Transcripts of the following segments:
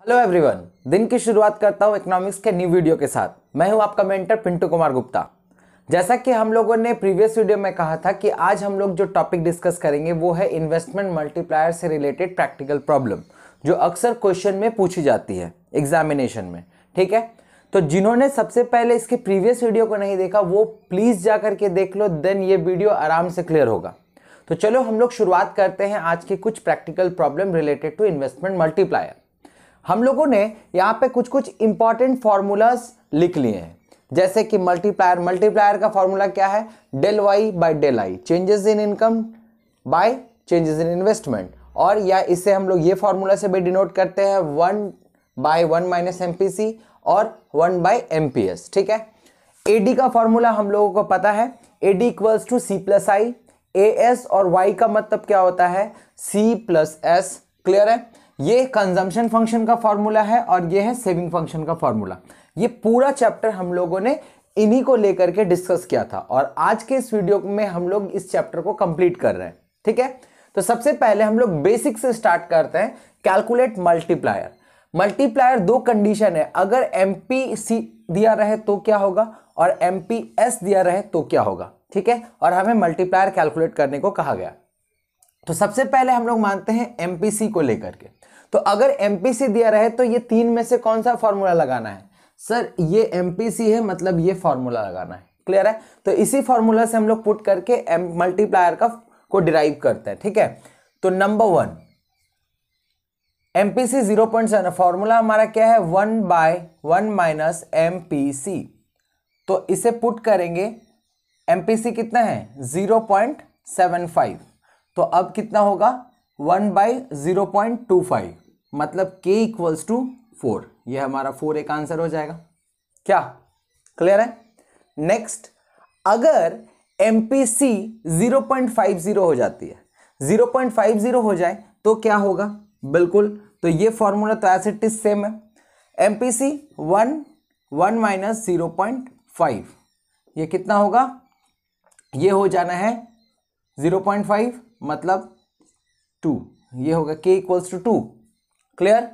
Hello everyone, दिन की शुरुआत करता हूं इकोनॉमिक्स के न्यू वीडियो के साथ। मैं हूं आपका मेंटर पिंटू कुमार गुप्ता। जैसा कि हम लोगों ने प्रीवियस वीडियो में कहा था कि आज हम लोग जो टॉपिक डिस्कस करेंगे वो है इन्वेस्टमेंट मल्टीप्लायर से रिलेटेड प्रैक्टिकल प्रॉब्लम, जो अक्सर क्वेश्चन में पूछी जाती है एग्जामिनेशन में। ठीक है, तो जिन्होंने सबसे पहले इसके प्रीवियस वीडियो को नहीं देखा वो प्लीज जा करके देख लो, देन ये वीडियो आराम से क्लियर होगा। तो चलो हम लोग शुरुआत करते हैं आज के कुछ practical problem related to investment multiplier. हम लोगों ने यहाँ पे कुछ कुछ इंपॉर्टेंट फॉर्मूलाज लिख लिए हैं, जैसे कि मल्टीप्लायर का फॉर्मूला क्या है, del Y by del I, changes in income by changes in investment, और या इसे हम लोग ये फॉर्मूला से भी डिनोट करते हैं 1/1 माइनस एमपीसी और 1/एमपीएस। ठीक है, एडी का फॉर्मूला हम लोगों को पता है, AD equals to C plus I, S और वाई का मतलब क्या होता है, सी प्लस एस। क्लियर है, ये कंजम्पशन फंक्शन का फॉर्मूला है और ये है सेविंग फंक्शन का फॉर्मूला। ये पूरा चैप्टर हम लोगों ने इन्हीं को लेकर के डिस्कस किया था और आज के इस वीडियो में हम लोग इस चैप्टर को कंप्लीट कर रहे हैं। ठीक है, तो सबसे पहले हम लोग बेसिक से स्टार्ट करते हैं। Calculate multiplier. मल्टीप्लायर दो कंडीशन है, अगर एमपीसी दिया रहे तो क्या होगा और एमपीएस दिया रहे तो क्या होगा। ठीक है, और हमें मल्टीप्लायर कैलकुलेट करने को कहा गया। तो सबसे पहले हम लोग मानते हैं एमपीसी को लेकर के। तो अगर एमपीसी दिया रहे तो ये तीन में से कौन सा फॉर्मूला लगाना है, सर ये एमपीसी है मतलब ये फॉर्मूला लगाना है। क्लियर है, तो इसी फॉर्मूला से हम लोग पुट करके मल्टीप्लायर को डिराइव करते हैं। ठीक है, तो नंबर 1 एमपीसी 0.7, फॉर्मूला हमारा क्या है 1/1 माइनस एमपीसी। तो इसे पुट करेंगे, एमपीसी कितना है 0.75, तो अब कितना होगा 1/0.25, मतलब k इक्वल्स टू 4। ये हमारा 4 एक आंसर हो जाएगा। क्या क्लियर है? नेक्स्ट, अगर एमपीसी 0.50 हो जाती है, 0.50 हो जाए तो क्या होगा, बिल्कुल, तो ये फॉर्मूला तो एज इट इज सेम है। एमपीसी 1 माइनस 0.5, ये कितना होगा, ये हो जाना है 0.5 मतलब 2, ये होगा k equals to 2। Clear?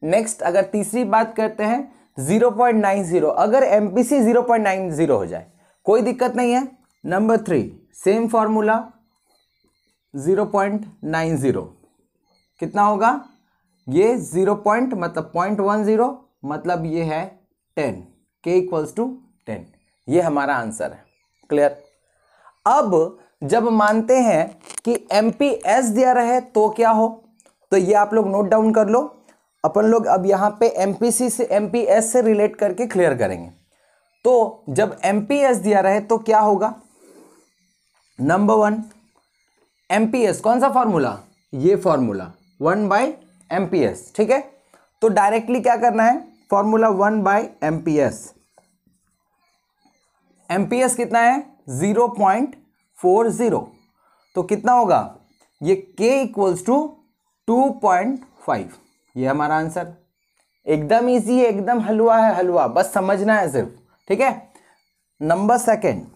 Next, अगर तीसरी बात करते हैं 0.90, अगर एमपीसी 0.90 हो जाए कोई दिक्कत नहीं है। नंबर 3 सेम फॉर्मूला 0.90 कितना होगा, ये 0 मतलब 0.10 मतलब ये है 10, k इक्वल्स टू 10। ये हमारा आंसर है। क्लियर? अब जब मानते हैं कि एमपीएस दिया रहे तो क्या हो, तो ये आप लोग नोट डाउन कर लो। अपन लोग अब यहां पे एमपीसी से एमपीएस से रिलेट करके क्लियर करेंगे। तो जब एमपीएस दिया रहे तो क्या होगा, नंबर 1 एमपीएस कौन सा फॉर्मूला, ये फॉर्मूला 1/एमपीएस। ठीक है, तो डायरेक्टली क्या करना है, फॉर्मूला 1/एमपीएस। एमपीएस कितना है 0.40, तो कितना होगा, ये k इक्वल्स टू 2.5। ये हमारा आंसर। एकदम इजी है, एकदम हलवा है, हलवा, बस समझना है सिर्फ। ठीक है, number 2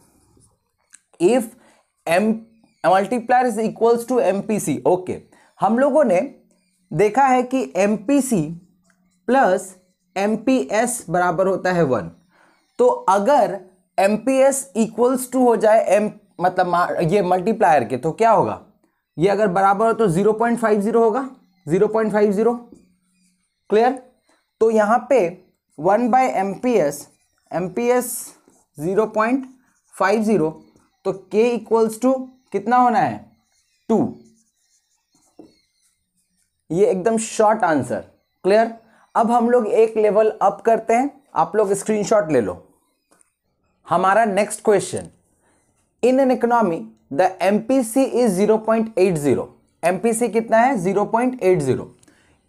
if M multiplier is equals to MPC. Okay, हम लोगों ने देखा है कि एमपीसी प्लस एमपीएस बराबर होता है 1। तो अगर एमपीएस इक्वल्स टू हो जाए मतलब ये मल्टीप्लायर के, तो क्या होगा, ये अगर बराबर हो तो 0.50 होगा, 0.50। क्लियर? तो यहां पे 1/एमपीएस, एमपीएस 0.50, तो k इक्वल्स टू कितना होना है 2। ये एकदम शॉर्ट आंसर। क्लियर? अब हम लोग एक लेवल अप करते हैं, आप लोग स्क्रीनशॉट ले लो। हमारा next question, in an economy the MPC is 0.80। MPC कितना है 0.80।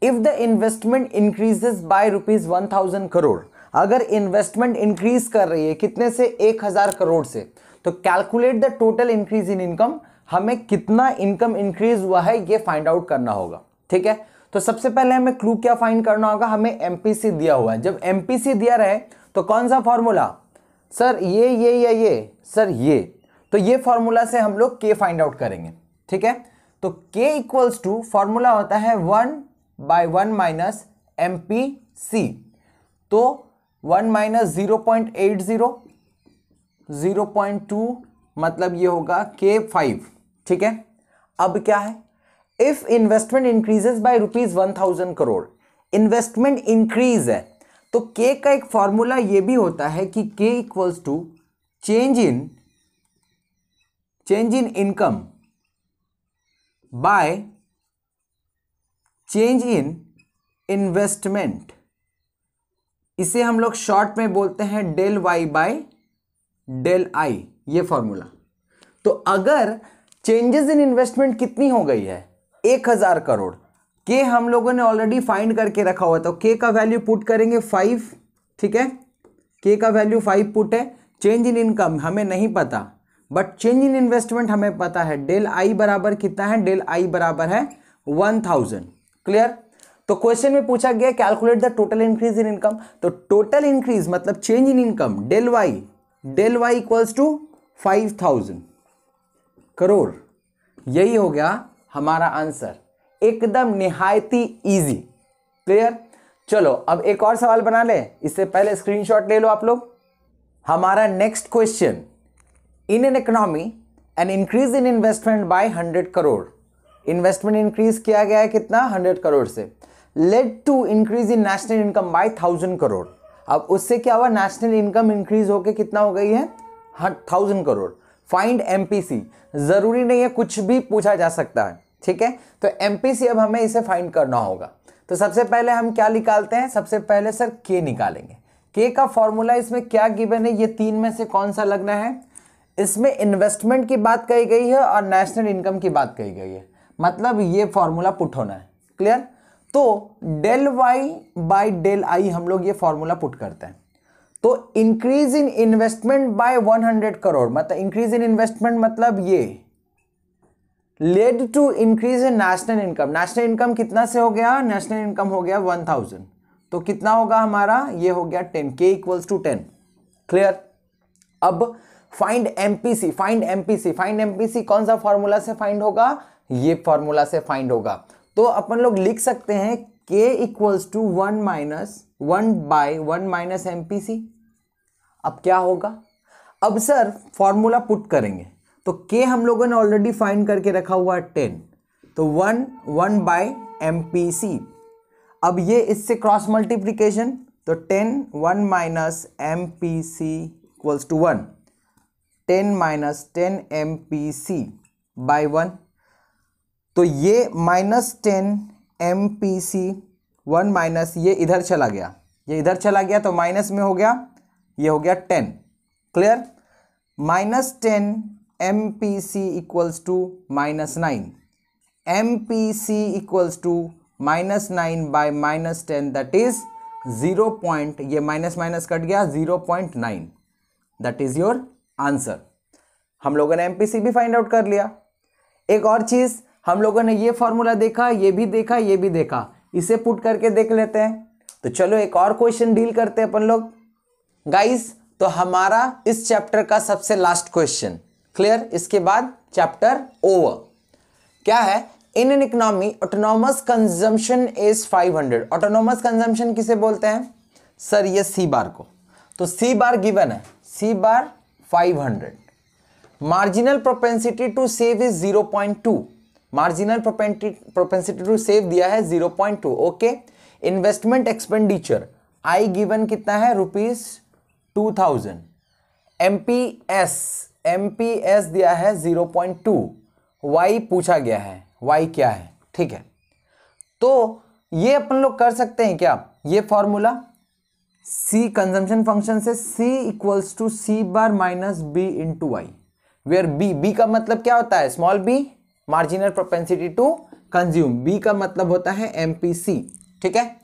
If the investment increases by ₹1000 crore, अगर इन्वेस्टमेंट इंक्रीज कर रही है कितने से, 1000 करोड़ से, तो calculate the total increase in income. हमें कितना इनकम इंक्रीज हुआ है ये फाइंड आउट करना होगा। ठीक है, तो सबसे पहले हमें क्लू क्या फाइंड करना होगा, हमें एमपीसी दिया हुआ है। जब एमपीसी दिया रहे तो कौन सा फॉर्मूला, सर ये सर ये, तो ये फॉर्मूला से हम लोग k फाइंड आउट करेंगे। ठीक है, तो k इक्वल्स टू फॉर्मूला होता है 1/1 माइनस MPC। तो 1 माइनस 0.80, 0.2 मतलब ये होगा K5। ठीक है, अब क्या है, if investment increases by ₹1000 crore, investment increase है तो K का एक फॉर्मूला ये भी होता है कि K equals to change in income by change in investment. इसे हम लोग शॉर्ट में बोलते हैं del Y by del I, ये फॉर्मूला। तो अगर चेंजेस इन इन्वेस्टमेंट कितनी हो गई है 1000 करोड़, के हम लोगों ने ऑलरेडी फाइंड करके रखा हुआ, तो के का वैल्यू पुट करेंगे 5। ठीक है, के का वैल्यू 5 पुट है। चेंज इन इनकम हमें नहीं पता, बट चेंज इन इन्वेस्टमेंट हमें पता है। डेल आई बराबर कितना है, डेल आई बराबर है 1000। क्लियर। तो क्वेश्चन में पूछा गया calculate the total increase in income, तो टोटल इंक्रीज मतलब change in income del Y equals to 5000 crore. यही हो गया हमारा आंसर, एकदम निहायती इजी। क्लियर। चलो अब एक और सवाल बना ले, इससे पहले स्क्रीनशॉट ले लो आप लोग। हमारा next question, in an economy an increase in investment by 100 crore, investment increase किया गया है कितना, 100 करोड़ से, led to increase in national income by 1000 crore. अब उससे क्या हुआ, नेशनल इनकम इंक्रीज होके कितना हो गई है 1000 करोड़। फाइंड एमपीसी, जरूरी नहीं है कुछ भी पूछा जा सकता है। ठीक है, तो एमपीसी अब हमें इसे फाइंड करना होगा। तो सबसे पहले हम क्या निकालते हैं, सबसे पहले सर के निकालेंगे। के का फॉर्मूला इसमें क्या गिवन है, ये तीन में से कौन सा लगना है। इसमें इन्वेस्टमेंट की बात कही गई है और नेशनल इनकम की बात कही गई है, मतलब ये फॉर्मूला पुट होना है। क्लियर। तो del Y by del I हम लोग ये फॉर्मूला पुट करते हैं। तो increase in investment by 100 crore, मतलब इंक्रीज इन इन्वेस्टमेंट मतलब ये led to increase in national income. National income कितना से हो गया, नेशनल इनकम हो गया 1000, तो कितना होगा हमारा, ये हो गया 10, के इक्वल्स टू 10। क्लियर। अब फाइंड एमपीसी, फाइंड एमपीसी कौन सा फॉर्मूला से फाइंड होगा, ये फॉर्मूला से फाइंड होगा। तो अपन लोग लिख सकते हैं K equals to 1 by 1 minus MPC. अब क्या होगा, अब सर फॉर्मूला पुट करेंगे, तो के हम लोगों ने ऑलरेडी फाइंड करके रखा हुआ है 10, तो 1 बाय एमपीसी। अब ये इससे क्रॉस मल्टीप्लीकेशन, तो 1 minus MPC equals to 1, 10 minus 10 MPC by 1। तो ये माइनस 10 एमपीसी 1 माइनस ये इधर चला गया, ये इधर चला गया तो माइनस में हो गया, ये हो गया 10। Clear. Minus 10 MPC equals to minus 9, MPC equals to minus 9 by minus 10, that is 0 point, ये माइनस माइनस कट गया 0.9, दैट इज योर आंसर। हम लोगों ने एमपीसी भी फाइंड आउट कर लिया। एक और चीज, हम लोगों ने ये फॉर्मूला देखा, ये भी देखा, ये भी देखा, इसे पुट करके देख लेते हैं। तो चलो एक और क्वेश्चन डील करते हैं अपन लोग गाइस। तो हमारा इस चैप्टर का सबसे लास्ट क्वेश्चन। क्लियर। इसके बाद चैप्टर ओवर। क्या है, इन an economy autonomous consumption is 500। Autonomous consumption किसे बोलते हैं सर, ये सी बार को। तो सी बार गिवन है, C bar 500। Marginal propensity to save is 0.2, marginal propensity to save दिया है 0.2। Okay. Investment expenditure I given कितना है, ₹2000। एमपीएस दिया है 0.2, वाई पूछा गया है, वाई क्या है। ठीक है, तो ये अपन लोग कर सकते हैं क्या, ये फॉर्मूला सी कंजम्पशन फंक्शन से, C equals to C bar minus B into Y, where B का मतलब क्या होता है, small B, marginal propensity to consume, B का मतलब होता है एमपीसी। ठीक है,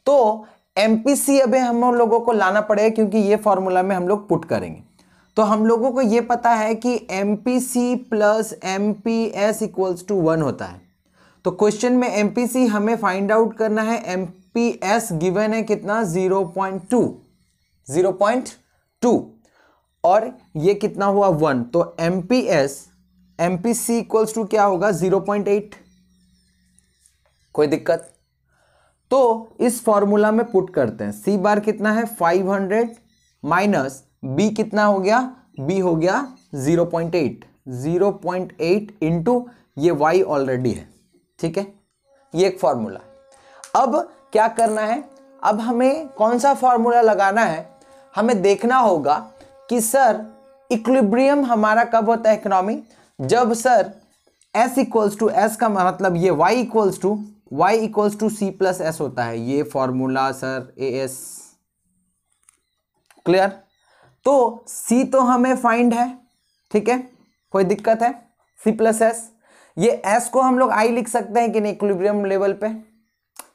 तो एमपीसी अभी हम लोगों को लाना पड़ेगा क्योंकि ये फॉर्मूला में हम लोग पुट करेंगे। तो हम लोगों को ये पता है कि MPC plus MPS equals to 1 होता है। तो क्वेश्चन में एमपीसी हमें फाइंड आउट करना है, एमपीएस गिवन है कितना 0.2 और ये कितना हुआ 1, तो एमपीसी इक्वल्स टू क्या होगा 0.8। कोई दिक्कत। तो इस फॉर्मूला में पुट करते हैं। सी बार कितना है 500 माइनस बी कितना हो गया, बी हो गया 0.8 इंटू ये वाई ऑलरेडी है, ठीक है, ये एक फॉर्मूला। अब क्या करना है, अब हमें कौन सा फॉर्मूला लगाना है, हमें देखना होगा कि सर इक्विलिब्रियम हमारा कब होता है इकोनॉमी, जब sir S equals to S का मतलब ये y equals to C plus S होता है, ये फॉर्मूला सर AS क्लियर। तो C तो हमें फाइंड है, ठीक है, कोई दिक्कत है, C प्लस एस, ये S को हम लोग I लिख सकते हैं कि नहीं इक्विलिब्रियम लेवल पे,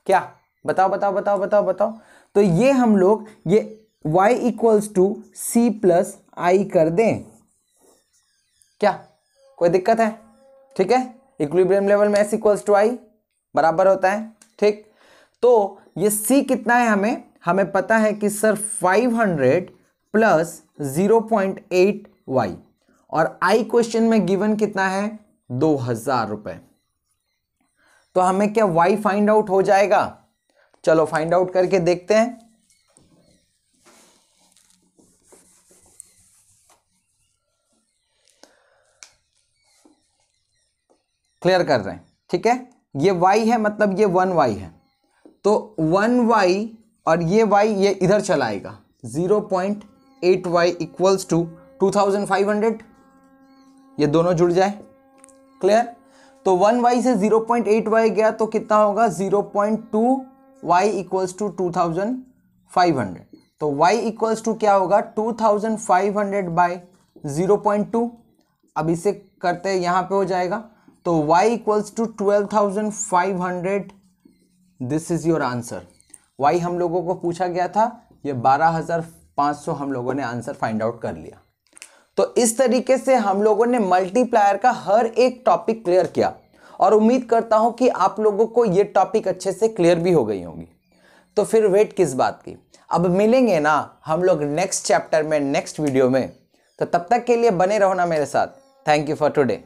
क्या बताओ बताओ बताओ बताओ बताओ। तो ये हम लोग ये y equals to C plus I कर दें, क्या कोई दिक्कत है, ठीक है, इक्विलिब्रियम लेवल में S इक्वल्स टू आई बराबर होता है, ठीक। तो ये C कितना है, हमें पता है कि सर 500 प्लस 0.8 y, और I क्वेश्चन में गिवन कितना है 2000 रुपए। तो हमें क्या y फाइंड आउट हो जाएगा, चलो फाइंड आउट करके देखते हैं। क्लियर कर रहे हैं, ठीक है, ये y है मतलब ये 1y है, तो 1y और ये y ये इधर चलाएगा, 0.8y इक्वल्स टू 2500, ये दोनों जुड़ जाए, क्लियर। तो 1y से 0.8y गया तो कितना होगा 0.2y इक्वल्स टू 2500, तो y इक्वल्स टू क्या होगा 2500 बाय 0.2, अब इसे करते हैं यहाँ पे हो जाएगा, तो y equals to 12,500, this is your answer. y हम लोगों को पूछा गया था, ये 12,500 हम लोगों ने आंसर फाइंड आउट कर लिया। तो इस तरीके से हम लोगों ने मल्टीप्लायर का हर एक टॉपिक क्लियर किया, और उम्मीद करता हूं कि आप लोगों को ये टॉपिक अच्छे से क्लियर भी हो गई होंगी। तो फिर वेट किस बात की, अब मिलेंगे ना हम लोग नेक्स्ट चैप्टर में, नेक्स्ट वीडियो में, तो तब तक के लिए बने रहो ना मेरे साथ। Thank you for today.